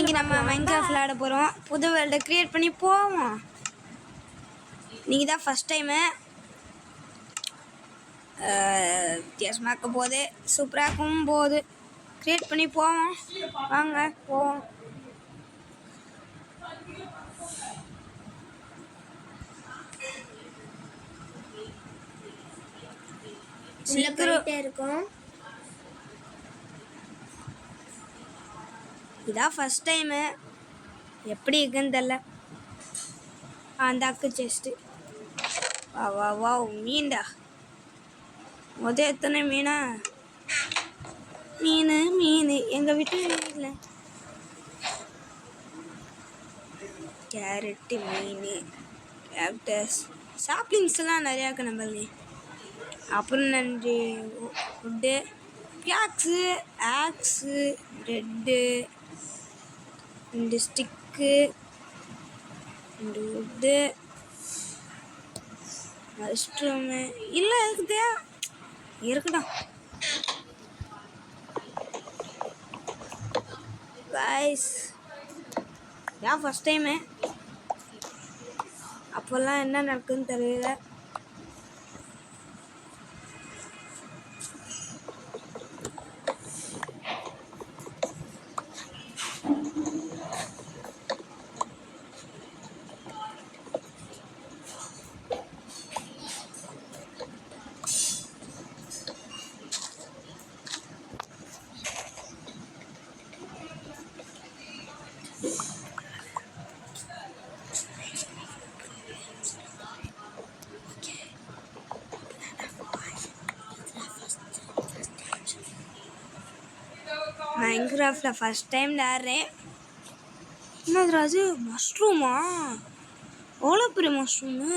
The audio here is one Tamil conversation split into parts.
இன்னைக்கு நம்ம மைன்கிராஃப்ட் விளையாட போகிறோம். புது வேர்ல்டை க்ரியேட் பண்ணி போவோம். இன்னைக்கு தான் ஃபஸ்ட் டைமு. வித்தியாசமாக இருக்க போது, சூப்பராக இருக்கும் போது க்ரியேட் பண்ணி போவோம். வாங்க போவோம். சீக்கிரம் இருக்கும். இதான் ஃபஸ்ட் டைமு, எப்படி இருக்குன்னு தெரில. அந்த அக்கு செஸ்ட்டு. வா வா வா மீன்டா. எத்தனை மீனா? மீன் எங்கள் வீட்டில் கேரட்டு மீன் கேப்டஸ் சாப்ளிங்ஸ்லாம் நிறையா இருக்கு நம்மளே. அப்புறம் நன்றி food pickaxe axe red 2 stick 2 wood mushroom இல்லை இருக்குதே இருக்கட்டும். கைஸ் இதான் ஃபஸ்ட் டைமு, அப்போல்லாம் என்ன நடக்குதுன்னு தெரியல. மைன்கிராஃப்டில் ஃபஸ்ட் டைம் விளையாடுறேன். என்னது அது? மஷ்ரூமா? எவ்வளோ பெரிய மஷ்ரூமு.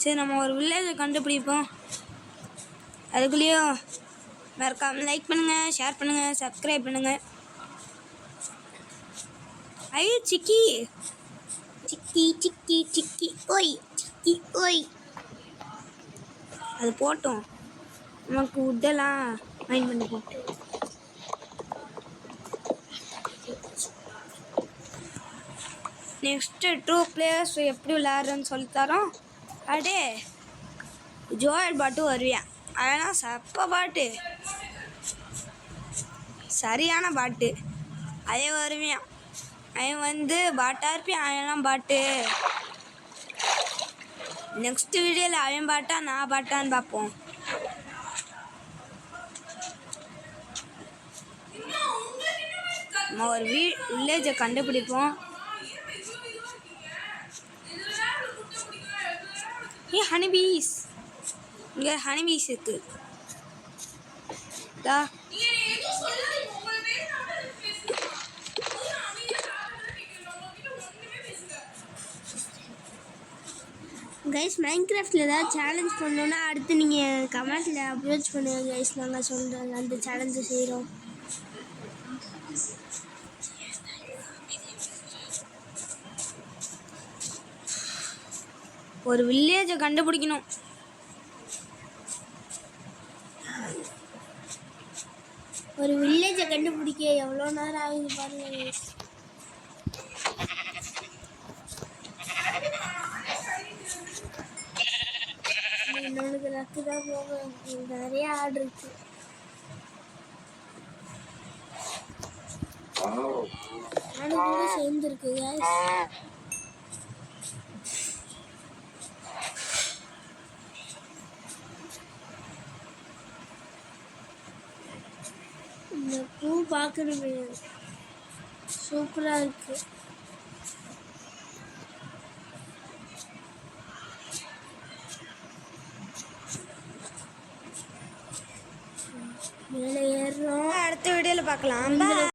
சரி, நம்ம ஒரு வில்லேஜை கண்டுபிடிப்போம். அதுக்குள்ளேயும் மறக்காமல் லைக் பண்ணுங்கள், ஷேர் பண்ணுங்கள், சப்ஸ்கிரைப் பண்ணுங்கள். ஐயோ சிக்கி சிக்கி சிக்கி சிக்கி ஓய் சிக்கி ஓய். அது போட்டோம், நமக்கு உட்டெல்லாம் மைண்ட் பண்ணிப்போம். நெக்ஸ்ட்டு 2 பிளேயர்ஸ் எப்படி விளையாடுறேன்னு சொல்லித்தரோம். அடே ஜோயல் பாட்டு வருவேன், அதெல்லாம் சப்ப பாட்டு, சரியான பாட்டு. அதே வருவேன், அவன் வந்து பாட்டாக இருப்பேன், அவன்லாம் பாட்டு. நெக்ஸ்ட் வீடியோவில் அவன் பாட்டா நான் பாட்டான்னு பார்ப்போம். நம்ம ஒரு வில்லேஜை கண்டுபிடிப்போம். ஹனிபீஸ், இங்கே ஹனிபீஸ் இருக்கு. கைஸ் மைன்கிராஃப்டில் ஏதாவது சேலஞ்ச் பண்ணோன்னா அடுத்து நீங்கள் கமெண்ட்டில் அப்ரோச் பண்ணுங்கள் கைஸ். நாங்கள் சொல்கிறோம், அந்த சேலஞ்சை செய்கிறோம். ஒரு வில்லேஜை கண்டுபிடிக்கணும். ஒரு வில்லேஜை கண்டுபிடிக்க எவ்வளோ நேரம் ஆகுது பாருங்க. என்னோட லக்கு தான் போக நிறைய ஆர்டர் இருக்கு. ஆடு கூட சேர்ந்துருக்கு கைஸ். இந்த பூ பார்க்கணுமே, சூப்பராக இருக்கு. மேலே ஏறுறோம். அடுத்த வீடியோவில் பார்க்கலாம்.